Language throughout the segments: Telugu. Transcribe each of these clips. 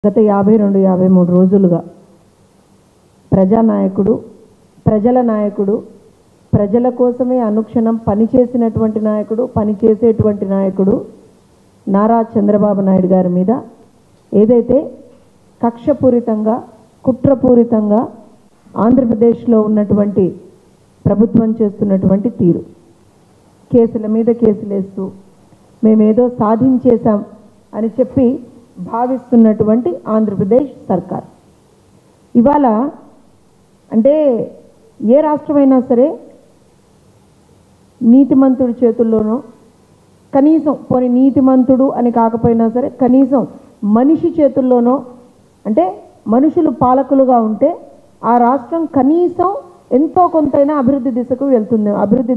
గత 52-53 రోజులుగా ప్రజానాయకుడు, ప్రజల నాయకుడు, ప్రజల కోసమే అనుక్షణం పనిచేసినటువంటి నాయకుడు, పనిచేసేటువంటి నాయకుడు నారా చంద్రబాబు నాయుడు గారి మీద ఏదైతే కక్షపూరితంగా, కుట్రపూరితంగా ఆంధ్రప్రదేశ్లో ఉన్నటువంటి ప్రభుత్వం చేస్తున్నటువంటి తీరు, కేసుల మీద కేసులేస్తూ మేమేదో సాధించేశాం అని చెప్పి భావిస్తున్నటువంటి ఆంధ్రప్రదేశ్ సర్కార్ ఇవాళ అంటే ఏ రాష్ట్రమైనా సరే నీతిమంతుడి చేతుల్లోనో, కనీసం పోనీ నీతిమంతుడు అని కాకపోయినా సరే కనీసం మనిషి చేతుల్లోనో, అంటే మనుషులు పాలకులుగా ఉంటే ఆ రాష్ట్రం కనీసం ఎంతో కొంతైనా అభివృద్ధి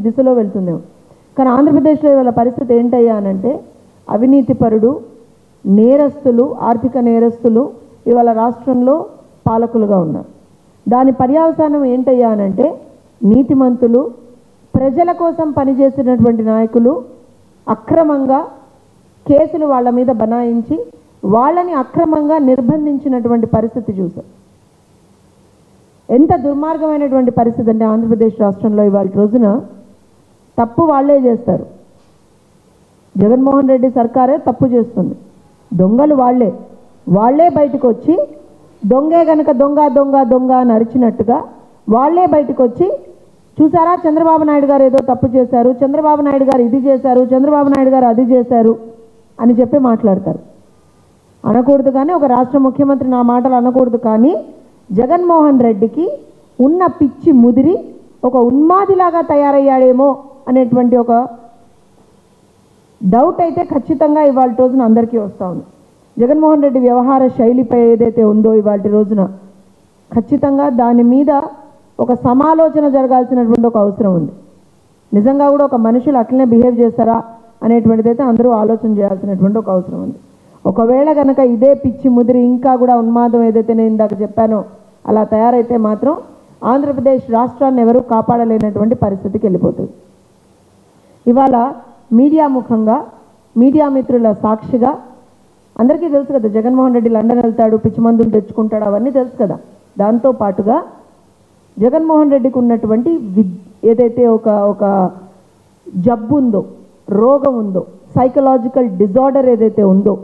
దిశలో వెళ్తుందేమో. కానీ ఆంధ్రప్రదేశ్లో ఇవాళ పరిస్థితి ఏంటయ్యా అనంటే అవినీతిపరుడు, నేరస్తులు, ఆర్థిక నేరస్తులు ఇవాళ రాష్ట్రంలో పాలకులుగా ఉన్నారు. దాని పర్యవసానం ఏంటయ్యా అనంటే నీతిమంతులు, ప్రజల కోసం పనిచేసినటువంటి నాయకులు అక్రమంగా కేసులు వాళ్ళ మీద బనాయించి వాళ్ళని అక్రమంగా నిర్బంధించినటువంటి పరిస్థితి చూసాం. ఎంత దుర్మార్గమైనటువంటి పరిస్థితి అంటే ఆంధ్రప్రదేశ్ రాష్ట్రంలో ఇవాళ రోజున తప్పు వాళ్ళే చేస్తారు. జగన్మోహన్ రెడ్డి సర్కారే తప్పు చేస్తుంది. దొంగలు వాళ్ళే బయటకు వచ్చి దొంగే గనక దొంగ దొంగ దొంగ అని అరిచినట్టుగా వాళ్ళే బయటకు వచ్చి చూసారా చంద్రబాబు నాయుడు గారు ఏదో తప్పు చేశారు, చంద్రబాబు నాయుడు గారు ఇది చేశారు, చంద్రబాబు నాయుడు గారు అది చేశారు అని చెప్పి మాట్లాడతారు. అనకూడదు కానీ, ఒక రాష్ట్ర ముఖ్యమంత్రి నా మాటలు అనకూడదు కానీ జగన్మోహన్ రెడ్డికి ఉన్న పిచ్చి ముదిరి ఒక ఉన్మాదిలాగా తయారయ్యాడేమో అనేటువంటి ఒక డౌట్ అయితే ఖచ్చితంగా ఇవాళ రోజున అందరికీ వస్తూ ఉంది. జగన్మోహన్ రెడ్డి వ్యవహార శైలిపై ఏదైతే ఉందో ఇవాళ రోజున ఖచ్చితంగా దాని మీద ఒక సమాలోచన జరగాల్సినటువంటి ఒక అవసరం ఉంది. నిజంగా కూడా ఒక మనుషులు అట్లనే బిహేవ్ చేస్తారా అనేటువంటిది అయితే అందరూ ఆలోచన చేయాల్సినటువంటి ఒక అవసరం ఉంది. ఒకవేళ కనుక ఇదే పిచ్చి ముదిరి ఇంకా కూడా ఉన్మాదం ఏదైతే నేను ఇందాక చెప్పానో అలా తయారైతే మాత్రం ఆంధ్రప్రదేశ్ రాష్ట్రాన్ని ఎవరూ కాపాడలేనటువంటి పరిస్థితికి వెళ్ళిపోతుంది. ఇవాళ మీడియా ముఖంగా, మీడియా మిత్రుల సాక్షిగా అందరికీ తెలుసు కదా, జగన్మోహన్ రెడ్డి లండన్ వెళ్తాడు, పిచ్చి మందులు తెచ్చుకుంటాడు, అవన్నీ తెలుసు కదా. దాంతో పాటుగా జగన్మోహన్ రెడ్డికి ఉన్నటువంటి ఏదైతే ఒక జబ్బు ఉందో, రోగం ఉందో, సైకలాజికల్ డిజార్డర్ ఏదైతే ఉందో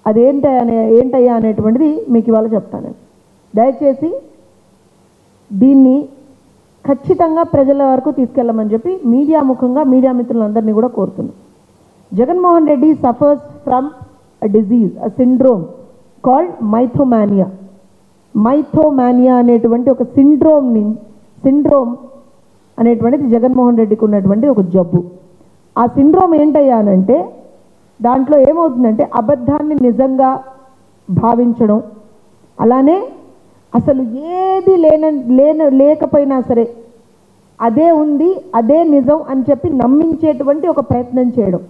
అది ఏంటయ్యా అనేటువంటిది మీకు ఇవాళ చెప్తాను. దయచేసి దీన్ని ఖచ్చితంగా ప్రజల వరకు తీసుకెళ్ళమని చెప్పి మీడియా ముఖంగా మీడియా మిత్రులందరినీ కూడా కోరుతున్నాను. Jaganmohan Reddy suffers from a disease, a syndrome called mythomania. Mythomania అనేటువంటి ఒక సిండ్రోమ్ అనేటువంటిది జగన్మోహన్ రెడ్డికి ఉన్నటువంటి ఒక జబ్బు. ఆ సిండ్రోమ్ ఏంటయ్యా అనంటే దాంట్లో ఏమవుతుందంటే అబద్ధాన్ని నిజంగా భావించడం, అలానే అసలు ఏది లేకపోయినా సరే అదే ఉంది, అదే నిజం అని చెప్పి నమ్మించేటువంటి ఒక ప్రయత్నం చేయడం.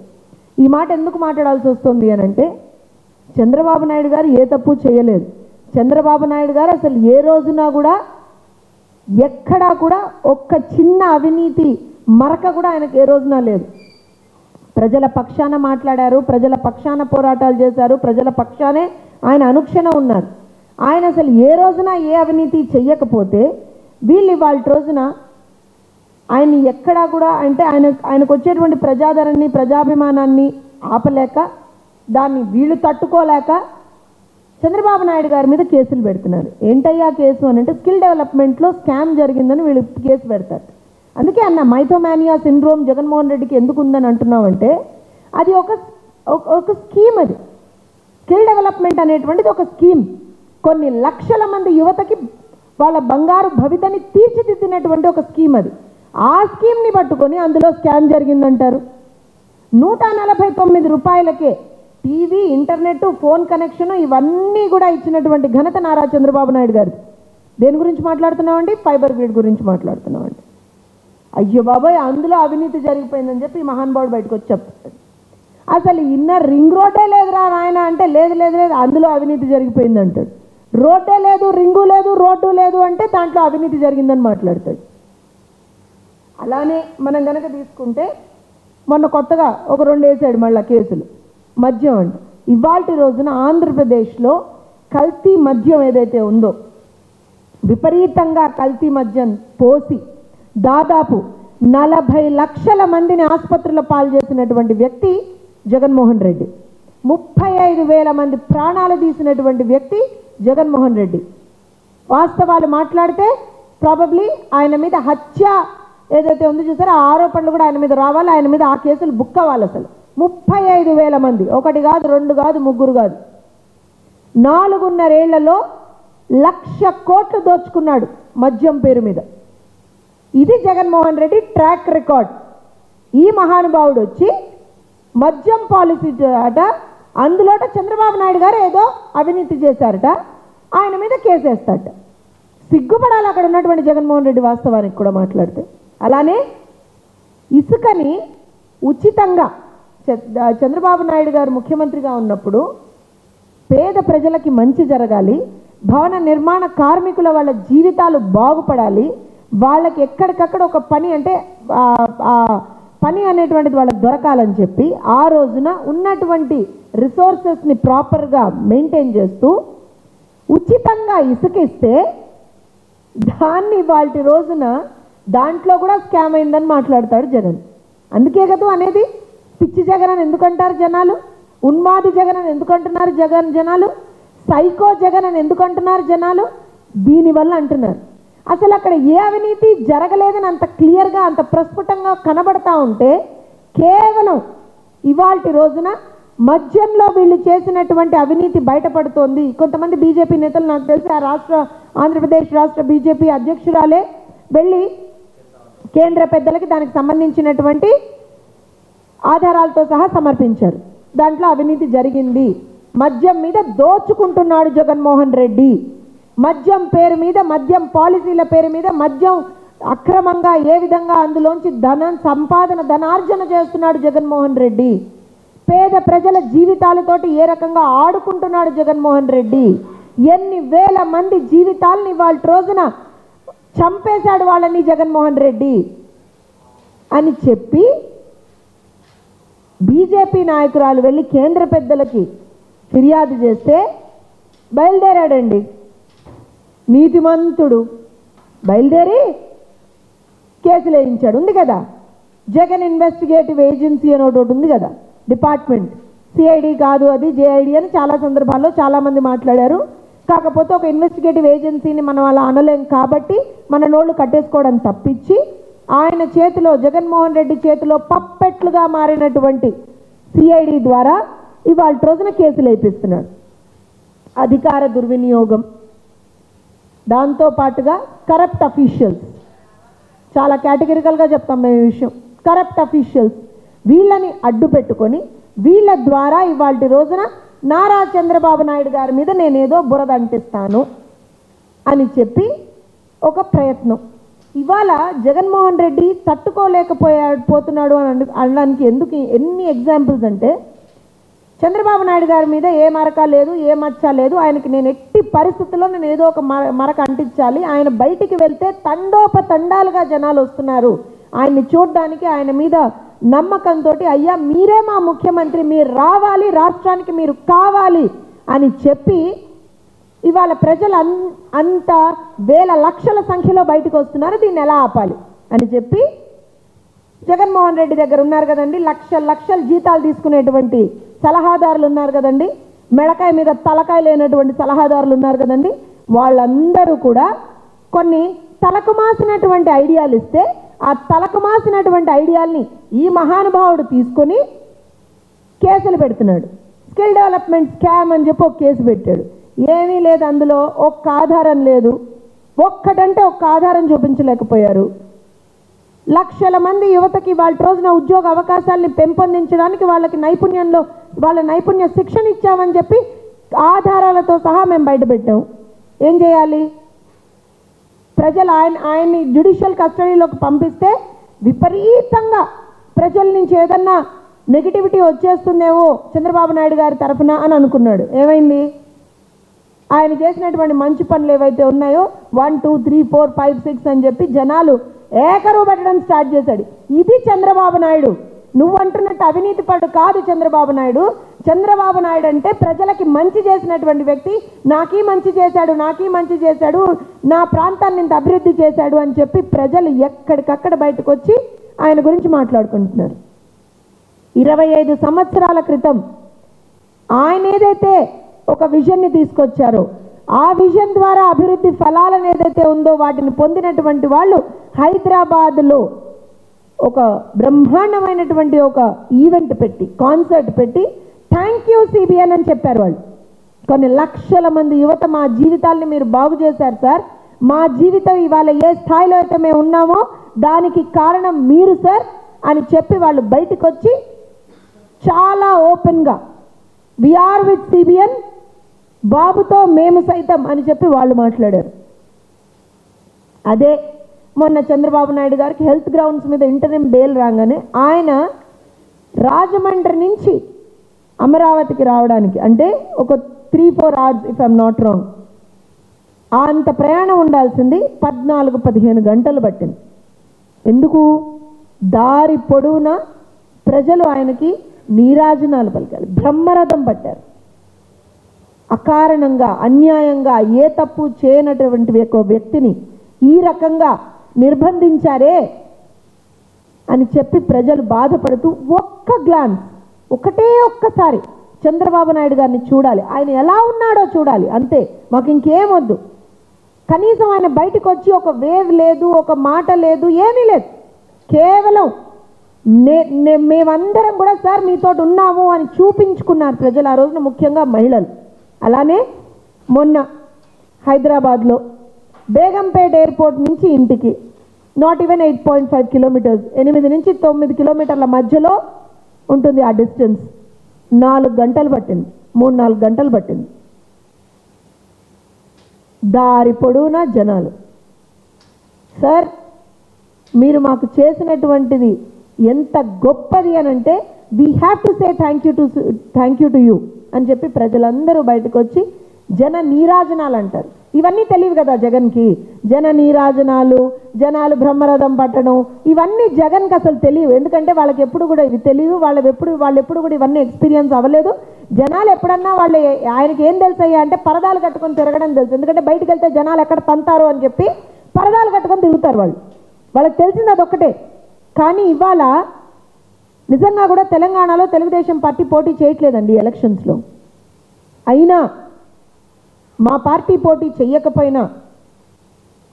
ఈ మాట ఎందుకు మాట్లాడాల్సి వస్తుంది అనంటే చంద్రబాబు నాయుడు గారు ఏ తప్పు చేయలేదు. చంద్రబాబు నాయుడు గారు అసలు ఏ రోజున కూడా ఎక్కడా కూడా ఒక్క చిన్న అవినీతి మరక కూడా ఆయనకు ఏ రోజున లేదు. ప్రజల పక్షాన మాట్లాడారు, ప్రజల పక్షాన పోరాటాలు చేశారు, ప్రజల పక్షానే ఆయన అనుక్షణం ఉన్నారు. ఆయన అసలు ఏ రోజున ఏ అవినీతి చెయ్యకపోతే వీళ్ళు ఇవాళ రోజున ఆయన ఎక్కడా కూడా అంటే ఆయనకు వచ్చేటువంటి ప్రజాదరణని, ప్రజాభిమానాన్ని ఆపలేక, దాన్ని వీళ్ళు తట్టుకోలేక చంద్రబాబు నాయుడు గారి మీద కేసులు పెడుతున్నారు. ఏంటయ్యా కేసు అని అంటే స్కిల్ డెవలప్మెంట్లో స్కామ్ జరిగిందని వీళ్ళు కేసు పెడతారు. అందుకే అన్న మైథోమానియా సిండ్రోమ్ జగన్మోహన్ రెడ్డికి ఎందుకు ఉందని అంటున్నామంటే అది ఒక స్కీమ్. అది స్కిల్ డెవలప్మెంట్ అనేటువంటిది ఒక స్కీమ్. కొన్ని లక్షల మంది యువతకి వాళ్ళ బంగారు భవితని తీర్చిదిద్దినటువంటి ఒక స్కీమ్ అది. ఆ స్కీమ్ని పట్టుకొని అందులో స్కామ్ జరిగిందంటారు. 149 రూపాయలకే టీవీ, ఇంటర్నెట్, ఫోన్ కనెక్షన్ ఇవన్నీ కూడా ఇచ్చినటువంటి ఘనత నారా చంద్రబాబు నాయుడు గారిది. దేని గురించి మాట్లాడుతున్నామండి? ఫైబర్ గ్రిడ్ గురించి మాట్లాడుతున్నామండి. అయ్యో బాబాయ్, అందులో అవినీతి జరిగిపోయిందని చెప్పి మహానుభావుడు బయటకు వచ్చి చెప్తాడు. అసలు ఇన్నర్ రింగ్ రోడ్డే లేదురా నాయన అంటే లేదు అందులో అవినీతి జరిగిపోయింది అంటాడు. రోడ్డే లేదు, రింగు లేదు, రోడ్డు లేదు అంటే దాంట్లో అవినీతి జరిగిందని మాట్లాడతాడు. అలానే మనం కనుక తీసుకుంటే మొన్న కొత్తగా ఒక 2 వేసాడు మళ్ళీ కేసులు. మద్యం అంట ఇవాల్టి రోజున ఆంధ్రప్రదేశ్లో కల్తీ మద్యం ఏదైతే ఉందో, విపరీతంగా కల్తీ మద్యం పోసి దాదాపు 40 లక్షల మందిని ఆసుపత్రుల పాలు చేసినటువంటి వ్యక్తి జగన్మోహన్ రెడ్డి. 35,000 మంది ప్రాణాలు తీసినటువంటి వ్యక్తి జగన్మోహన్ రెడ్డి. వాస్తవాలు మాట్లాడితే ప్రాబబ్లీ ఆయన మీద హత్య ఏదైతే ఉందో చూసారో ఆ ఆరోపణలు కూడా ఆయన మీద రావాలి, ఆయన మీద ఆ కేసులు బుక్ అవ్వాలి. అసలు 35,000 మంది, ఒకటి కాదు, రెండు కాదు, ముగ్గురు కాదు, 4.5 ఏళ్లలో 1,00,000 కోట్లు దోచుకున్నాడు మద్యం పేరు మీద. ఇది జగన్మోహన్ రెడ్డి ట్రాక్ రికార్డ్. ఈ మహానుభావుడు వచ్చి మద్యం పాలసీ అట, అందులోట చంద్రబాబు నాయుడు గారు ఏదో అవినీతి చేశారట, ఆయన మీద కేసేస్తారట. సిగ్గుపడాలి అక్కడ ఉన్నటువంటి జగన్మోహన్ రెడ్డి వాస్తవానికి కూడా మాట్లాడితే. అలానే ఇసుకని ఉచితంగా చంద్రబాబు నాయుడు గారు ముఖ్యమంత్రిగా ఉన్నప్పుడు పేద ప్రజలకి మంచి జరగాలి, భవన నిర్మాణ కార్మికుల వాళ్ళ జీవితాలు బాగుపడాలి, వాళ్ళకి ఎక్కడికక్కడ ఒక పని అంటే పని అనేటువంటిది వాళ్ళకి దొరకాలని చెప్పి ఆ రోజున ఉన్నటువంటి రిసోర్సెస్ని ప్రాపర్గా మెయింటైన్ చేస్తూ ఉచితంగా ఇసుకిస్తే దాన్ని వాళ్ళ రోజున దాంట్లో కూడా స్కామ్ అయిందని మాట్లాడతాడు జగన్. అందుకే కదా అనేది పిచ్చి జగన్ అని ఎందుకంటారు జనాలు, ఉన్మాది జగన్ అని ఎందుకంటున్నారు జనాలు, సైకో జగన్ అని ఎందుకంటున్నారు జనాలు, దీనివల్ల అంటున్నారు. అసలు అక్కడ ఏ అవినీతి జరగలేదని అంత క్లియర్గా అంత ప్రస్ఫుటంగా కనబడతా ఉంటే కేవలం ఇవాల్టి రోజున మద్యంలో వీళ్ళు చేసినటువంటి అవినీతి బయటపడుతోంది. కొంతమంది బీజేపీ నేతలు, నాకు తెలిసి ఆంధ్రప్రదేశ్ రాష్ట్ర బీజేపీ అధ్యక్షురాలే వెళ్ళి కేంద్ర పెద్దలకి దానికి సంబంధించినటువంటి ఆధారాలతో సహా సమర్పించారు. దాంట్లో అవినీతి జరిగింది, మద్యం మీద దోచుకుంటున్నాడు జగన్మోహన్ రెడ్డి, మద్యం పేరు మీద, మద్యం పాలసీల పేరు మీద మద్యం అక్రమంగా ఏ విధంగా అందులోంచి ధనార్జన చేస్తున్నాడు జగన్మోహన్ రెడ్డి, పేద ప్రజల జీవితాలతోటి ఏ రకంగా ఆడుకుంటున్నాడు జగన్మోహన్ రెడ్డి, ఎన్ని వేల మంది జీవితాలని వాళ్ళ రోజున చంపేశాడు వాళ్ళని జగన్మోహన్ రెడ్డి అని చెప్పి బీజేపీ నాయకురాలు వెళ్ళి కేంద్ర పెద్దలకి ఫిర్యాదు చేస్తే బయలుదేరాడండి నీతిమంతుడు, బయలుదేరి కేసులు వేయించాడు. ఉంది కదా జగన్ ఇన్వెస్టిగేటివ్ ఏజెన్సీ అని ఒకటి ఉంది కదా డిపార్ట్మెంట్, సిఐడి కాదు అది జేఐడి అని చాలా సందర్భాల్లో చాలామంది మాట్లాడారు. కాకపోతే ఒక ఇన్వెస్టిగేటివ్ ఏజెన్సీని మనం అలా అనలేం కాబట్టి మన నోళ్ళు కట్టేసుకోవడం తప్పించి ఆయన చేతిలో, జగన్మోహన్ రెడ్డి చేతిలో పప్పెట్లుగా మారినటువంటి సిఐడి ద్వారా ఇవాళ రోజున కేసులు వేయిస్తున్నాడు. అధికార దుర్వినియోగం, దాంతోపాటుగా కరప్ట్ అఫీషియల్స్, చాలా కేటగిరికల్గా చెప్తాం మేము ఈ విషయం, కరప్ట్ అఫీషియల్స్ వీళ్ళని అడ్డు పెట్టుకొని వీళ్ళ ద్వారా ఇవాళ రోజున నారా చంద్రబాబు నాయుడు గారి మీద నేనేదో బురద అంటిస్తాను అని చెప్పి ఒక ప్రయత్నం. ఇవాళ జగన్మోహన్ రెడ్డి తట్టుకోలేకపోతున్నాడు అని అనడానికి ఎన్ని ఎగ్జాంపుల్స్ అంటే, చంద్రబాబు నాయుడు గారి మీద ఏ మరక లేదు, ఏ మచ్చ లేదు, ఆయనకి నేను ఎట్టి పరిస్థితుల్లో నేను ఏదో ఒక మరక అంటించాలి, ఆయన బయటికి వెళ్తే తండోపతండాలుగా జనాలు వస్తున్నారు ఆయన్ని చూడడానికి, ఆయన మీద నమ్మకంతో అయ్యా మీరే మా ముఖ్యమంత్రి, మీరు రావాలి, రాష్ట్రానికి మీరు కావాలి అని చెప్పి ఇవాళ ప్రజలు అంత వేల లక్షల సంఖ్యలో బయటకు వస్తున్నారు, దీన్ని ఎలా ఆపాలి అని చెప్పి జగన్మోహన్ రెడ్డి దగ్గర ఉన్నారు కదండి లక్షల జీతాలు తీసుకునేటువంటి సలహాదారులు ఉన్నారు కదండి, మెడకాయ మీద తలకాయ లేనటువంటి సలహాదారులు ఉన్నారు కదండి, వాళ్ళందరూ కూడా కొన్ని తలకు మాసినటువంటి ఐడియాలు ఇస్తే ఆ తలకు మాసినటువంటి ఐడియాల్ని ఈ మహానుభావుడు తీసుకొని కేసులు పెడుతున్నాడు. స్కిల్ డెవలప్మెంట్ స్కామ్ అని చెప్పి ఒక కేసు పెట్టాడు. ఏమీ లేదు అందులో, ఒక్క ఆధారం లేదు, ఒక్కటంటే ఒక్క ఆధారం చూపించలేకపోయారు. లక్షల మంది యువతకి వాళ్ళ రోజున ఉద్యోగ అవకాశాలని పెంపొందించడానికి వాళ్ళకి వాళ్ళ నైపుణ్య శిక్షణ ఇచ్చామని చెప్పి ఆధారాలతో సహా మేము బయటపెట్టాం. ఏం చేయాలి? ప్రజలు ఆయన్ని జ్యుడిషియల్ కస్టడీలోకి పంపిస్తే విపరీతంగా ప్రజల నుంచి ఏదన్నా నెగిటివిటీ వచ్చేస్తుందేమో చంద్రబాబు నాయుడు గారి తరఫున అని అనుకున్నాడు. ఏమైంది? ఆయన చేసినటువంటి మంచి పనులు ఏవైతే ఉన్నాయో 1 2 3 4 5 6 అని చెప్పి జనాలు ఏకరువు పెట్టడం స్టార్ట్ చేశాడు. ఇది చంద్రబాబు నాయుడు, నువ్వు అంటున్నట్టు అవినీతి పరుడు కాదు చంద్రబాబు నాయుడు. చంద్రబాబు నాయుడు అంటే ప్రజలకి మంచి చేసినటువంటి వ్యక్తి. నాకీ మంచి చేశాడు, నాకీ మంచి చేశాడు, నా ప్రాంతాన్ని ఇంత అభివృద్ధి చేశాడు అని చెప్పి ప్రజలు ఎక్కడికక్కడ బయటకు వచ్చి ఆయన గురించి మాట్లాడుకుంటున్నారు. 25 సంవత్సరాల క్రితం ఆయన ఏదైతే ఒక విజన్ని తీసుకొచ్చారో ఆ విజన్ ద్వారా అభివృద్ధి ఫలాలను ఏదైతే ఉందో వాటిని పొందినటువంటి వాళ్ళు హైదరాబాద్లో ఒక బ్రహ్మాండమైనటువంటి ఒక ఈవెంట్ పెట్టి, కాన్సర్ట్ పెట్టి థ్యాంక్ యూ సిబిఎన్ అని చెప్పారు. వాళ్ళు కొన్ని లక్షల మంది యువత మా జీవితాల్ని మీరు బాగు చేశారు సార్, మా జీవితం ఇవాళ ఏ స్థాయిలో అయితే మేము ఉన్నామో దానికి కారణం మీరు సార్ అని చెప్పి వాళ్ళు బయటకు వచ్చి చాలా ఓపెన్గా వీఆర్ విత్ సిబిఎన్, బాబుతో మేము సైతం అని చెప్పి వాళ్ళు మాట్లాడారు. అదే మొన్న చంద్రబాబు నాయుడు గారికి హెల్త్ గ్రౌండ్స్ మీద ఇంటరిమ్ బెయిల్ రాగానే ఆయన రాజమండ్రి నుంచి అమరావతికి రావడానికి అంటే ఒక 3-4 hours if I'm not wrong, అంత ప్రయాణం ఉండాల్సింది 14-15 గంటలు పట్టింది. ఎందుకు? దారి పొడవునా ప్రజలు ఆయనకి నీరాజనాలు పలికారు, బ్రహ్మరథం పట్టారు. అకారణంగా అన్యాయంగా ఏ తప్పు చేయనటువంటి వ్యక్తిని ఈ రకంగా నిర్బంధించారే అని చెప్పి ప్రజలు బాధపడుతూ ఒక్క గ్లాన్స్, ఒక్కసారి చంద్రబాబు నాయుడు గారిని చూడాలి, ఆయన ఎలా ఉన్నాడో చూడాలి, అంతే, మాకు ఇంకేం వద్దు. కనీసం ఆయన బయటకు వచ్చి ఒక వేవ్ లేదు, ఒక మాట లేదు, ఏమీ లేదు. కేవలం మేమందరం కూడా సార్ మీతో ఉన్నాము అని చూపించుకున్నారు ప్రజలు ఆ రోజున, ముఖ్యంగా మహిళలు. అలానే మొన్న హైదరాబాద్లో బేగంపేట్ ఎయిర్పోర్ట్ నుంచి ఇంటికి నాట్ ఈవెన్ 8.5 kilometers, 8 నుంచి 9 kilometers మధ్యలో ఉంటుంది ఆ డిస్టెన్స్. 4 గంటలు పట్టింది, 3-4 గంటలు పట్టింది. దారి పొడవునా జనాలు. సార్ మీరు మాకు చేసినటువంటిది ఎంత గొప్పది అని అంటే we have to say thank you to you అని చెప్పి ప్రజలందరూ బయటకు వచ్చి జన నీరాజనాలు అంటారు. ఇవన్నీ తెలియవు కదా జగన్కి. జన నీరాజనాలు, జనాలు బ్రహ్మరథం పట్టడం, ఇవన్నీ జగన్కి అసలు తెలియవు. ఎందుకంటే వాళ్ళకి ఎప్పుడు కూడా ఇవి తెలియవు, వాళ్ళు ఎప్పుడు కూడా ఇవన్నీ ఎక్స్పీరియన్స్ అవ్వలేదు. జనాలు ఎప్పుడన్నా వాళ్ళు ఆయనకి ఏం తెలుసయ్యా అంటే పరదాలు కట్టుకొని తిరగడం తెలుసు. ఎందుకంటే బయటకు వెళ్తే జనాలు ఎక్కడ తంతారు అని చెప్పి పరదాలు కట్టుకొని తిరుగుతారు వాళ్ళు, వాళ్ళకి తెలిసింది అదొక్కటే. కానీ ఇవాళ నిజంగా కూడా తెలంగాణలో తెలుగుదేశం పార్టీ పోటీ చేయట్లేదండి ఎలక్షన్స్లో. అయినా మా పార్టీ పోటీ చెయ్యకపోయినా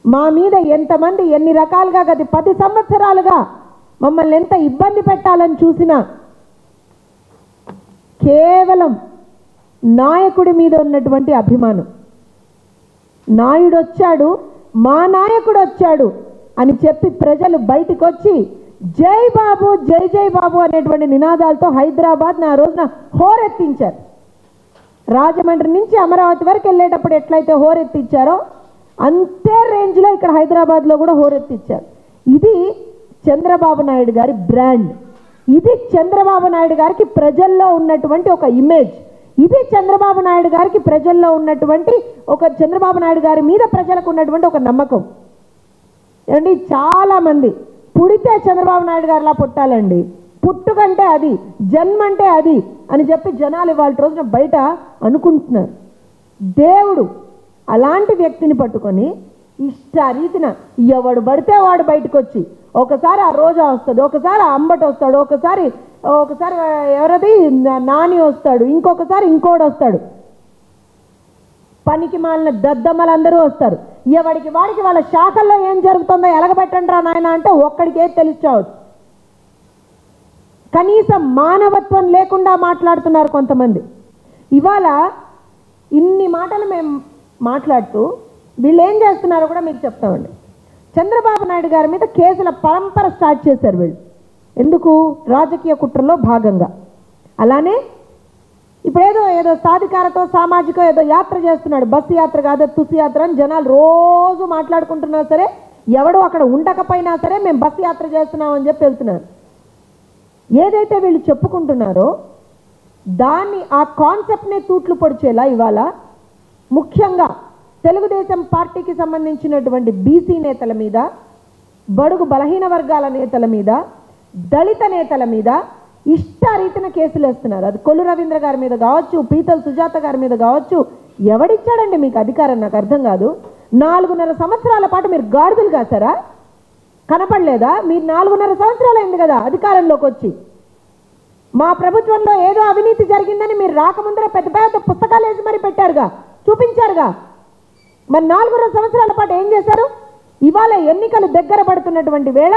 మా మీద ఎంతమంది ఎన్ని రకాలుగా గత 10 సంవత్సరాలుగా మమ్మల్ని ఎంత ఇబ్బంది పెట్టాలని చూసినా కేవలం నాయకుడి మీద ఉన్నటువంటి అభిమానం, నాయుడు వచ్చాడు, మా నాయకుడు వచ్చాడు అని చెప్పి ప్రజలు బయటకు వచ్చి జై బాబు, జై జై బాబు అనేటువంటి నినాదాలతో హైదరాబాద్ని ఆ రోజున హోరెత్తించారు. రాజమండ్రి నుంచి అమరావతి వరకు వెళ్ళేటప్పుడు ఎట్లయితే హోరెత్తిచ్చారో అంతే రేంజ్లో ఇక్కడ హైదరాబాద్లో కూడా హోరెత్తిచ్చారు. ఇది చంద్రబాబు నాయుడు గారి బ్రాండ్, ఇది చంద్రబాబు నాయుడు గారికి ప్రజల్లో ఉన్నటువంటి ఒక ఇమేజ్, ఇది చంద్రబాబు నాయుడు గారికి ప్రజల్లో ఉన్నటువంటి చంద్రబాబు నాయుడు గారి మీద ప్రజలకు ఉన్నటువంటి ఒక నమ్మకం. ఏమండి, చాలామంది పుడితే చంద్రబాబు నాయుడు గారిలా పుట్టాలండి, పుట్టుకంటే అది, జన్మంటే అది అని చెప్పి జనాలు ఇవాళ రోజున బయట అనుకుంటున్నారు. దేవుడు అలాంటి వ్యక్తిని పట్టుకొని ఇష్టారీతిన ఎవడు పడితే వాడు బయటకు వచ్చి ఒకసారి ఆ రోజా వస్తాడు, ఒకసారి ఆ అంబటి వస్తాడు, ఒకసారి ఎవరది నాని వస్తాడు, ఇంకొకసారి ఇంకోడు వస్తాడు, పనికి మాలిన దద్దమ్మలందరూ వస్తారు. ఎవడికి వాడికి వాళ్ళ శాఖల్లో ఏం జరుగుతుందో ఎలగబెట్టండి రా నాయన అంటే ఒక్కడికి ఏది తెలుసుకోవచ్చు. కనీసం మానవత్వం లేకుండా మాట్లాడుతున్నారు కొంతమంది. ఇవాళ ఇన్ని మాటలు మేము మాట్లాడుతూ వీళ్ళు ఏం చేస్తున్నారో కూడా మీకు చెప్తామండి. చంద్రబాబు నాయుడు గారి మీద కేసుల పరంపర స్టార్ట్ చేశారు వీళ్ళు. ఎందుకు? రాజకీయ కుట్రలో భాగంగా. అలానే ఇప్పుడు ఏదో సాధికారతో సామాజిక ఏదో యాత్ర చేస్తున్నాడు, బస్సు యాత్ర కాదు తుసి యాత్ర అని జనాలు రోజు మాట్లాడుకుంటున్నా సరే, ఎవడు అక్కడ ఉండకపోయినా సరే మేము బస్సు యాత్ర చేస్తున్నాం అని చెప్పి వెళ్తున్నారు. ఏదైతే వీళ్ళు చెప్పుకుంటున్నారో దాన్ని, ఆ కాన్సెప్ట్ని తూట్లు పొడిచేలా ఇవాళ ముఖ్యంగా తెలుగుదేశం పార్టీకి సంబంధించినటువంటి బీసీ నేతల మీద, బడుగు బలహీన వర్గాల నేతల మీద, దళిత నేతల మీద ఇష్టారీతిన కేసులు వేస్తున్నారు. అది కొల్లు రవీంద్ర గారి మీద కావచ్చు, పీతల్ సుజాత గారి మీద కావచ్చు. ఎవడిచ్చాడండి మీకు అధికారం? నాకు అర్థం కాదు. 4.5 సంవత్సరాల పాటు మీరు గాడిదలు కాసారా? కనపడలేదా? మీరు 4.5 సంవత్సరాలు అయింది కదా అధికారంలోకి వచ్చి. మా ప్రభుత్వంలో ఏదో అవినీతి జరిగిందని మీరు రాకముందరే పెద్ద పెద్ద పుస్తకాలు వేసి మరి పెట్టారుగా, చూపించారుగా. మరి 4.5 సంవత్సరాల పాటు ఏం చేశారు? ఇవాళ ఎన్నికలు దగ్గర పడుతున్నటువంటి వేళ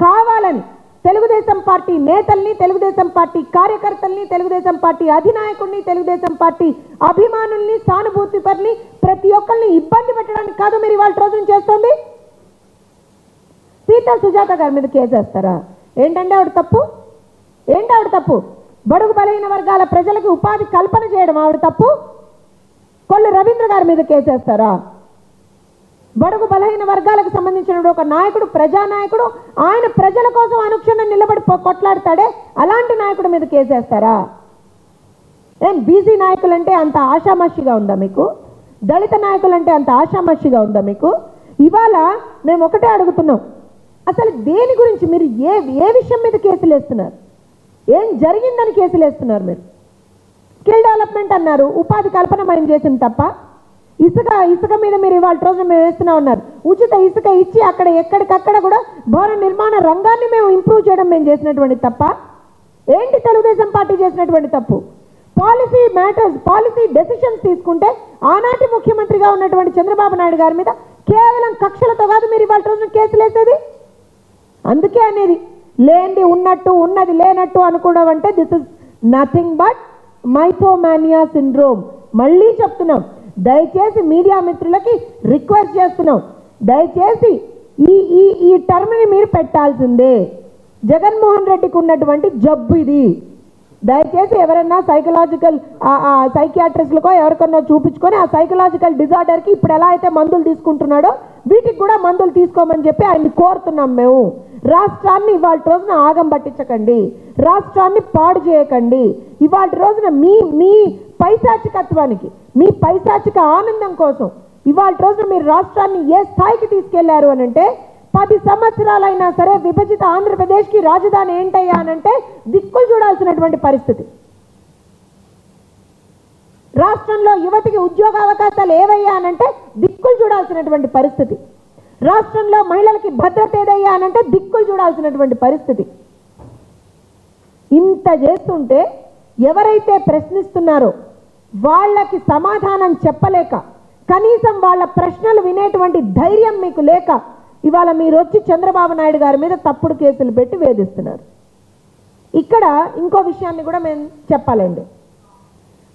కావాలని తెలుగుదేశం పార్టీ నేతల్ని, తెలుగుదేశం పార్టీ కార్యకర్తల్ని, తెలుగుదేశం పార్టీ అధినాయకుడిని, తెలుగుదేశం పార్టీ అభిమానుల్ని, సానుభూతి పరుల్ని ప్రతి ఒక్కరిని ఇబ్బంది పెట్టడానికి కాదు మీరు ఇవాళ రోజున చేస్తుంది. పీతల్ సుజాత గారి మీద కేసేస్తారా? ఏంటంటే ఆవిడ తప్పు? ఏంటి ఆవిడ తప్పు? బడుగు బలహీన వర్గాల ప్రజలకు ఉపాధి కల్పన చేయడం ఆవిడ తప్పు. కొల్లు రవీంద్ర గారి మీద కేసేస్తారా? బడుగు బలహీన వర్గాలకు సంబంధించిన ఒక నాయకుడు, ప్రజానాయకుడు, ఆయన ప్రజల కోసం అనుక్షణం నిలబడి కొట్లాడతాడే అలాంటి నాయకుడి మీద కేసేస్తారా? ఏం బీసీ నాయకులంటే అంత ఆషామాషిగా ఉందా మీకు? దళిత నాయకులంటే అంత ఆషామాషిగా ఉందా మీకు? ఇవాళ మేము ఒకటే అడుగుతున్నాం, అసలు దేని గురించి మీరు ఏ విషయం మీద కేసులు వేస్తున్నారు? ఏం జరిగిందని కేసులు వేస్తున్నారు? మీరు స్కిల్ డెవలప్మెంట్ అన్నారు, ఉపాధి కల్పన మనం చేసింది తప్ప. ఇసుక మీద మీరు ఇవాళ రోజున మేము వేస్తున్నా ఉన్నారు. ఉచిత ఇసుక ఇచ్చి అక్కడ ఎక్కడికక్కడ కూడా భవన నిర్మాణ రంగాన్ని మేము ఇంప్రూవ్ చేయడం మేము చేసినటువంటి తప్ప. ఏంటి తెలుగుదేశం పార్టీ చేసినటువంటి తప్పు? పాలసీ మ్యాటర్స్, పాలసీ డెసిషన్స్ తీసుకుంటే ఆనాటి ముఖ్యమంత్రిగా ఉన్నటువంటి చంద్రబాబు నాయుడు గారి మీద కేవలం కక్షలతో కాదు మీరు ఇవాళ రోజున కేసులు వేసేది. అందుకే అనేది లేనిది ఉన్నట్టు, ఉన్నది లేనట్టు అనుకోవడం అంటే this is nothing but mythomania syndrome. మళ్ళీ చెప్తున్నాం, దయచేసి మీడియా మిత్రులకి రిక్వెస్ట్ చేస్తున్నాం, దయచేసి ఈ టర్మ్ని మీరు పెట్టాల్సిందే. జగన్మోహన్ రెడ్డికి ఉన్నటువంటి జబ్బు ఇది. దయచేసి ఎవరన్నా సైకియాట్రిస్ట్లకో ఎవరికన్నా చూపించుకొని ఆ సైకలాజికల్ డిజార్డర్కి ఇప్పుడు ఎలా అయితే మందులు తీసుకుంటున్నాడో వీటికి కూడా మందులు తీసుకోమని చెప్పి ఆయన్ని కోరుతున్నాం మేము. రాష్ట్రాన్ని ఇవాళ రోజున ఆగం పట్టించకండి, రాష్ట్రాన్ని పాడు చేయకండి. ఇవాళ రోజున మీ పైశాచికత్వానికి, మీ పైశాచిక ఆనందం కోసం ఇవాళ రోజున మీరు రాష్ట్రాన్ని ఏ స్థాయికి తీసుకెళ్లారు అనంటే 10 సంవత్సరాలైనా సరే విభజిత ఆంధ్రప్రదేశ్కి రాజధాని ఏంటయ్యా అనంటే దిక్కులు చూడాల్సినటువంటి పరిస్థితి. రాష్ట్రంలో యువతికి ఉద్యోగ అవకాశాలు ఏవయ్యా అనంటే దిక్కులు చూడాల్సినటువంటి పరిస్థితి. రాష్ట్రంలో మహిళలకి భద్రత ఏదయ్యా అనంటే దిక్కులు చూడాల్సినటువంటి పరిస్థితి. ఇంత చేస్తుంటే ఎవరైతే ప్రశ్నిస్తున్నారో వాళ్ళకి సమాధానం చెప్పలేక, కనీసం వాళ్ళ ప్రశ్నలు వినేటువంటి ధైర్యం మీకు లేక ఇవాళ మీరు వచ్చి చంద్రబాబు నాయుడు గారి మీద తప్పుడు కేసులు పెట్టి వేధిస్తున్నారు. ఇక్కడ ఇంకో విషయాన్ని కూడా మేము చెప్పాలండి.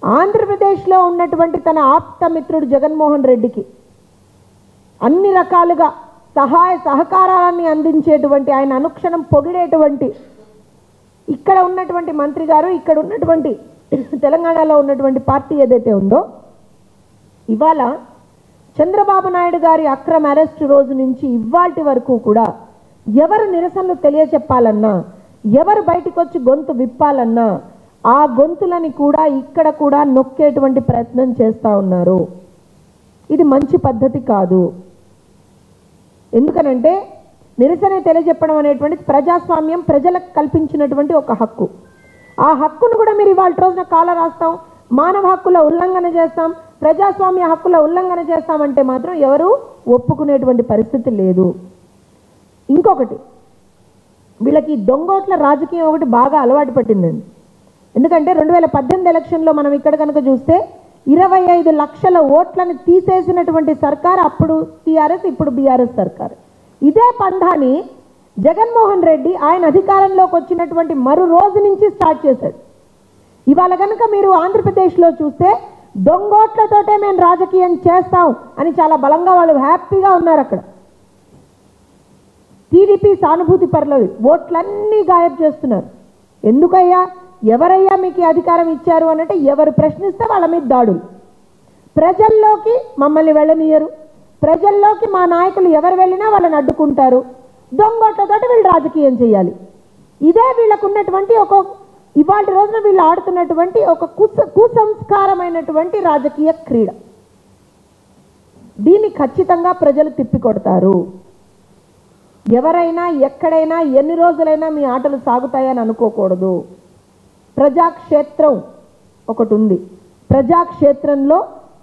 ఆంధ్రప్రదేశ్లో ఉన్నటువంటి తన ఆప్త మిత్రుడు జగన్మోహన్ రెడ్డికి అన్ని రకాలుగా సహాయ సహకారాన్ని అందించేటువంటి, ఆయన అనుక్షణం పొగిడేటువంటి ఇక్కడ ఉన్నటువంటి మంత్రి గారు, ఇక్కడ ఉన్నటువంటి తెలంగాణలో ఉన్నటువంటి పార్టీ ఏదైతే ఉందో, ఇవాళ చంద్రబాబు నాయుడు గారి అక్రమ అరెస్టు రోజు నుంచి ఇవాల్టి వరకు కూడా ఎవరు నిరసనలు తెలియచెప్పాలన్నా, ఎవరు బయటకు వచ్చి గొంతు విప్పాలన్నా ఆ గొంతులని కూడా ఇక్కడ కూడా నొక్కేటువంటి ప్రయత్నం చేస్తూ ఉన్నారు. ఇది మంచి పద్ధతి కాదు. ఎందుకనంటే నిరసన తెలియజెప్పడం అనేటువంటిది ప్రజాస్వామ్యం ప్రజలకు కల్పించినటువంటి ఒక హక్కు. ఆ హక్కును కూడా మీరు ఇవాళ రోజున కాల రాస్తాం, మానవ హక్కుల ఉల్లంఘన చేస్తాం, ప్రజాస్వామ్య హక్కుల ఉల్లంఘన చేస్తామంటే మాత్రం ఎవరు ఒప్పుకునేటువంటి పరిస్థితి లేదు. ఇంకొకటి, వీళ్ళకి దొంగోట్ల రాజకీయం ఒకటి బాగా అలవాటు పట్టిందండి. ఎందుకంటే 2018 ఎలక్షన్లో మనం ఇక్కడ కనుక చూస్తే 25 లక్షల ఓట్లను తీసేసినటువంటి సర్కార్ అప్పుడు టీఆర్ఎస్, ఇప్పుడు బీఆర్ఎస్ సర్కార్. ఇదే పంధాన్ని జగన్మోహన్ రెడ్డి ఆయన అధికారంలోకి వచ్చినటువంటి మరో రోజు నుంచి స్టార్ట్ చేశాడు. ఇవాళ కనుక మీరు ఆంధ్రప్రదేశ్లో చూస్తే దొంగోట్లతోటే మేము రాజకీయం చేస్తాం అని చాలా బలంగా వాళ్ళు హ్యాపీగా ఉన్నారు. అక్కడ టీడీపీ సానుభూతి పరులవి ఓట్లన్నీ గాయబ్ చేస్తున్నారు. ఎందుకయ్యా, ఎవరయ్యా మీకు అధికారం ఇచ్చారు అనంటే ఎవరు ప్రశ్నిస్తే వాళ్ళ మీద దాడులు. ప్రజల్లోకి మమ్మల్ని వెళ్ళనియరు, ప్రజల్లోకి మా నాయకులు ఎవరు వెళ్ళినా వాళ్ళని అడ్డుకుంటారు, దొంగోట్లతోటి వీళ్ళు రాజకీయం చేయాలి. ఇదే వీళ్ళకు ఉన్నటువంటి ఒక ఇవాళ రోజున వీళ్ళు ఆడుతున్నటువంటి ఒక కుసంస్కారమైనటువంటి రాజకీయ క్రీడ. దీన్ని ఖచ్చితంగా ప్రజలు తిప్పికొడతారు. ఎవరైనా ఎక్కడైనా ఎన్ని రోజులైనా మీ ఆటలు సాగుతాయని అనుకోకూడదు. ప్రజాక్షేత్రం ఒకటి ఉంది. ప్రజాక్షేత్రంలో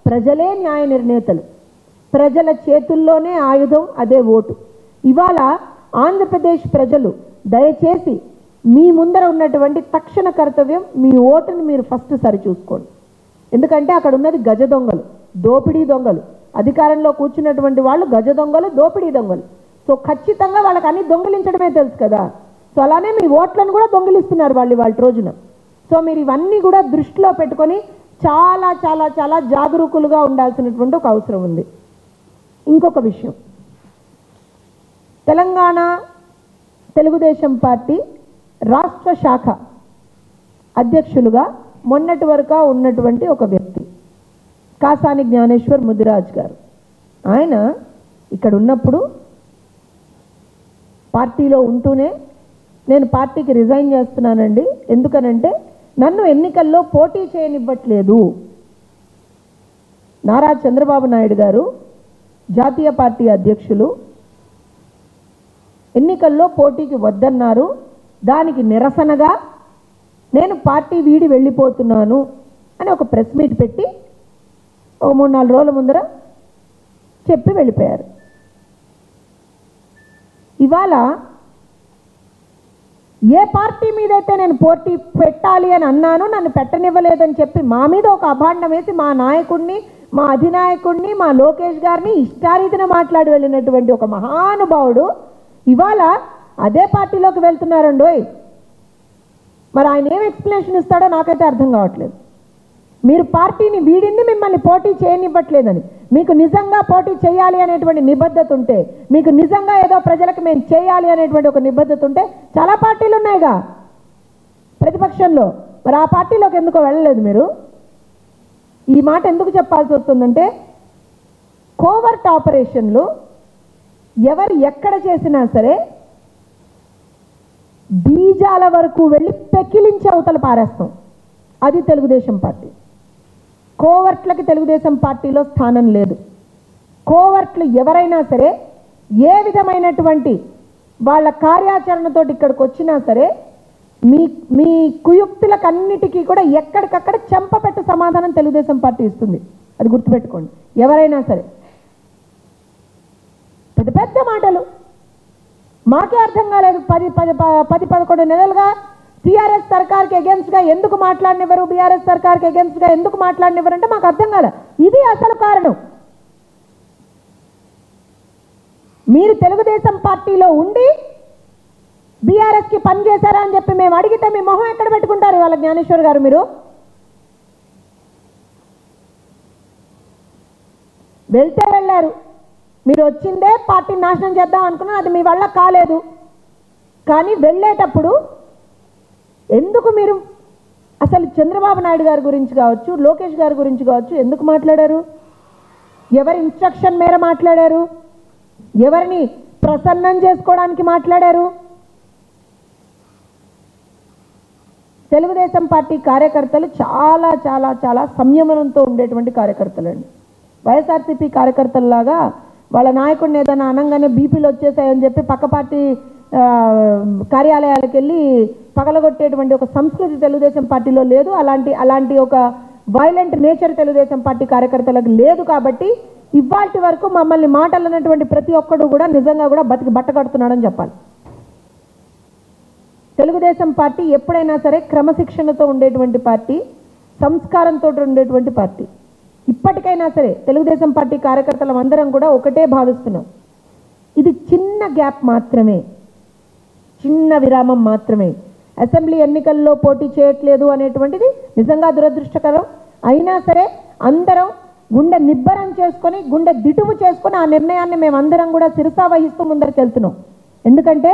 ప్రజలే న్యాయ నిర్ణేతలు, ప్రజల చేతుల్లోనే ఆయుధం, అదే ఓటు. ఇవాళ ఆంధ్రప్రదేశ్ ప్రజలు దయచేసి మీ ముందర ఉన్నటువంటి తక్షణ కర్తవ్యం మీ ఓటుని మీరు ఫస్ట్ సరిచూసుకోండి. ఎందుకంటే అక్కడ ఉన్నది గజ దొంగలు, దోపిడీ దొంగలు. అధికారంలో కూర్చున్నటువంటి వాళ్ళు గజ దొంగలు, దోపిడీ దొంగలు. సో ఖచ్చితంగా వాళ్ళకి అన్ని దొంగిలించడమే తెలుసు కదా. సో అలానే మీ ఓట్లను కూడా దొంగిలిస్తున్నారు వాళ్ళ రోజున. సో మీరు ఇవన్నీ కూడా దృష్టిలో పెట్టుకొని చాలా చాలా చాలా జాగరూకులుగా ఉండాల్సినటువంటి ఒక అవసరం ఉంది. ఇంకొక విషయం, తెలంగాణ తెలుగుదేశం పార్టీ రాష్ట్ర శాఖ అధ్యక్షులుగా మొన్నటి వరకు ఉన్నటువంటి ఒక వ్యక్తి కాసాని జ్ఞానేశ్వర్ ముదిరాజ్ గారు. ఆయన ఇక్కడ ఉన్నప్పుడు పార్టీలో ఉంటూనే నేను పార్టీకి రిజైన్ చేస్తున్నానండి, ఎందుకనంటే నన్ను ఎన్నికల్లో పోటీ చేయనివ్వట్లేదు. నారా చంద్రబాబు నాయుడు గారు జాతీయ పార్టీ అధ్యక్షులు ఎన్నికల్లో పోటీకి వద్దన్నారు, దానికి నిరసనగా నేను పార్టీ వీడి వెళ్ళిపోతున్నాను అని ఒక ప్రెస్ మీట్ పెట్టి ఒక 3-4 రోజుల ముందర చెప్పి వెళ్ళిపోయారు. ఇవాళ ఏ పార్టీ మీదైతే నేను పోటీ పెట్టాలి అని అన్నాను, నన్ను పెట్టనివ్వలేదని చెప్పి మా మీద ఒక అభాండం వేసి మా నాయకుడిని, మా అధినాయకుడిని, మా లోకేష్ గారిని ఇష్టారీతిన మాట్లాడి వెళ్ళినటువంటి ఒక మహానుభావుడు ఇవాళ అదే పార్టీలోకి వెళ్తున్నారండోయ్. మరి ఆయన ఏం ఎక్స్ప్లెనేషన్ ఇస్తాడో నాకైతే అర్థం కావట్లేదు. మీరు పార్టీని వీడింది మిమ్మల్ని పోటీ చేయనివ్వట్లేదని. మీకు నిజంగా పోటీ చేయాలి అనేటువంటి నిబద్ధత ఉంటే, మీకు నిజంగా ఏదో ప్రజలకు మేము చేయాలి అనేటువంటి ఒక నిబద్ధత ఉంటే చాలా పార్టీలు ఉన్నాయిగా ప్రతిపక్షంలో, మరి ఆ పార్టీలోకి ఎందుకో వెళ్ళలేదు మీరు. ఈ మాట ఎందుకు చెప్పాల్సి వస్తుందంటే కోవర్ట్ ఆపరేషన్లు ఎవరు ఎక్కడ చేసినా సరే బీజాల వరకు వెళ్ళి పెకిలించి అవతల పారేస్తాం. అది తెలుగుదేశం పార్టీ. కోవర్ట్లకి తెలుగుదేశం పార్టీలో స్థానం లేదు. కోవర్ట్లు ఎవరైనా సరే ఏ విధమైనటువంటి వాళ్ళ కార్యాచరణతోటి ఇక్కడికి వచ్చినా సరే మీ కుయుక్తులకు అన్నిటికీ కూడా ఎక్కడికక్కడ చెంపపెట్టు సమాధానం తెలుగుదేశం పార్టీ ఇస్తుంది. అది గుర్తుపెట్టుకోండి. ఎవరైనా సరే పెద్ద పెద్ద మాటలు మాకే అర్థం కాలేదు. 10-11 నెలలుగా టీఆర్ఎస్ సర్కార్కి అగేన్స్ట్గా ఎందుకు మాట్లాడినివ్వరు, బీఆర్ఎస్ సర్కార్కి అగేన్స్ట్గా ఎందుకు మాట్లాడినివ్వరు అంటే మాకు అర్థం కాలే. ఇది అసలు కారణం. మీరు తెలుగుదేశం పార్టీలో ఉండి బీఆర్ఎస్కి పనిచేశారా అని చెప్పి మేము అడిగితే మీ మొహం ఎక్కడ పెట్టుకుంటారు వాళ్ళ జ్ఞానేశ్వర్ గారు? మీరు వెళ్తే వెళ్ళారు, మీరు వచ్చిందే పార్టీ నాశనం చేద్దాం అనుకున్నా, అది మీ వల్ల కాలేదు. కానీ వెళ్ళేటప్పుడు ఎందుకు మీరు అసలు చంద్రబాబు నాయుడు గారి గురించి కావచ్చు, లోకేష్ గారి గురించి కావచ్చు ఎందుకు మాట్లాడారు? ఎవరి ఇన్స్ట్రక్షన్ మేర మాట్లాడారు? ఎవరిని ప్రసన్నం చేసుకోవడానికి మాట్లాడారు? తెలుగుదేశం పార్టీ కార్యకర్తలు చాలా చాలా చాలా సంయమనంతో ఉండేటువంటి కార్యకర్తలు అండి. వైఎస్ఆర్సీపీ కార్యకర్తల్లాగా వాళ్ళ నాయకుడిని ఏదైనా అనగానే బీపీలు వచ్చేసాయని చెప్పి పక్క పార్టీ కార్యాలయాలకు వెళ్ళి పగలగొట్టేటువంటి ఒక సంస్కృతి తెలుగుదేశం పార్టీలో లేదు. అలాంటి ఒక వైలెంట్ నేచర్ తెలుగుదేశం పార్టీ కార్యకర్తలకు లేదు. కాబట్టి ఇవాల్టి వరకు మమ్మల్ని మాటలు అన్నటువంటి ప్రతి ఒక్కడు కూడా నిజంగా కూడా బతికి బట్ట కడుతున్నాడని చెప్పాలి. తెలుగుదేశం పార్టీ ఎప్పుడైనా సరే క్రమశిక్షణతో ఉండేటువంటి పార్టీ, సంస్కారంతో ఉండేటువంటి పార్టీ. ఇప్పటికైనా సరే తెలుగుదేశం పార్టీ కార్యకర్తలం అందరం కూడా ఒకటే భావిస్తున్నాం, ఇది చిన్న గ్యాప్ మాత్రమే, చిన్న విరామం మాత్రమే. అసెంబ్లీ ఎన్నికల్లో పోటీ చేయట్లేదు అనేటువంటిది నిజంగా దురదృష్టకరం. అయినా సరే అందరం గుండె నిబ్బరం చేసుకొని, గుండె దిటువు చేసుకొని ఆ నిర్ణయాన్ని మేమందరం కూడా శిరసా వహిస్తూ ముందరికి వెళ్తున్నాం. ఎందుకంటే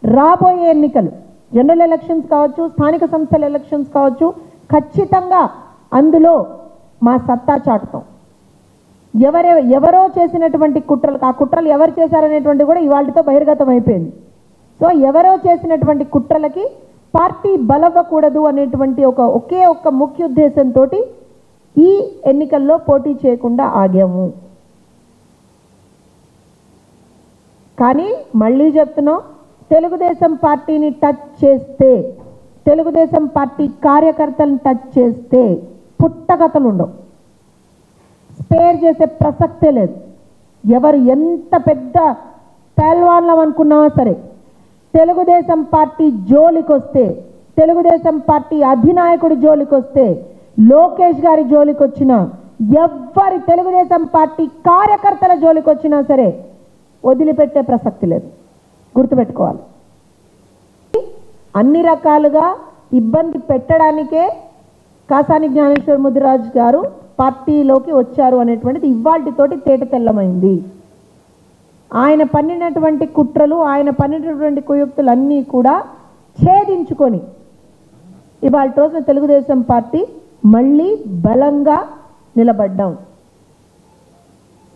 రాబోయే ఎన్నికలు, జనరల్ ఎలక్షన్స్ కావచ్చు, స్థానిక సంస్థల ఎలక్షన్స్ కావచ్చు, ఖచ్చితంగా అందులో మా సత్తా చాటుతాం. ఎవరో చేసినటువంటి కుట్రలు, ఆ కుట్రలు ఎవరు చేశారనేటువంటి కూడా ఇవాళతో బహిర్గతం అయిపోయింది. సో ఎవరో చేసినటువంటి కుట్రలకి పార్టీ బలవ్వకూడదు అనేటువంటి ఒకే ఒక్క ముఖ్య ఉద్దేశంతో ఈ ఎన్నికల్లో పోటీ చేయకుండా ఆగాము. కానీ మళ్ళీ చెప్తున్నాం, తెలుగుదేశం పార్టీని టచ్ చేస్తే, తెలుగుదేశం పార్టీ కార్యకర్తలను టచ్ చేస్తే పుట్టగతలు ఉండవు, స్పేర్ చేసే ప్రసక్తే లేదు. ఎవరు ఎంత పెద్ద పేల్వాళ్ళం అనుకున్నామా సరే, తెలుగుదేశం పార్టీ జోలికొస్తే, తెలుగుదేశం పార్టీ అధినాయకుడి జోలికొస్తే, లోకేష్ గారి జోలికొచ్చినా, ఎవ్వరి తెలుగుదేశం పార్టీ కార్యకర్తల జోలికొచ్చినా సరే వదిలిపెట్టే ప్రసక్తి లేదు. గుర్తుపెట్టుకోవాలి. అన్ని రకాలుగా ఇబ్బంది పెట్టడానికే కాసాని జ్ఞానేశ్వర్ ముదిరాజ్ గారు పార్టీలోకి వచ్చారు అనేటువంటిది ఇవాల్టితోటి తేట తెల్లమైంది. ఆయన పన్నినటువంటి కుట్రలు, ఆయన పన్నినటువంటి కుయుక్తులన్నీ కూడా ఛేదించుకొని ఇవాళ రోజున తెలుగుదేశం పార్టీ మళ్ళీ బలంగా నిలబడ్డాం.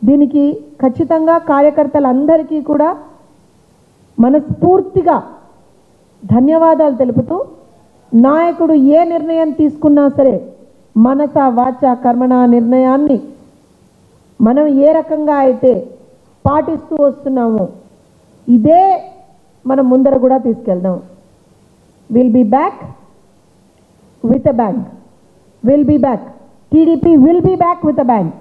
దీనికి ఖచ్చితంగా కార్యకర్తలందరికీ కూడా మనస్ఫూర్తిగా ధన్యవాదాలు తెలుపుతూ, నాయకుడు ఏ నిర్ణయం తీసుకున్నా సరే మనస వాచ కర్మణ నిర్ణయాన్ని మనం ఏ రకంగా అయితే పాటిస్తూ వస్తున్నామో ఇదే మనం ముందర కూడా తీసుకెళ్దాం. Will be back with a bang. Will be back. TDP will be back with a bang.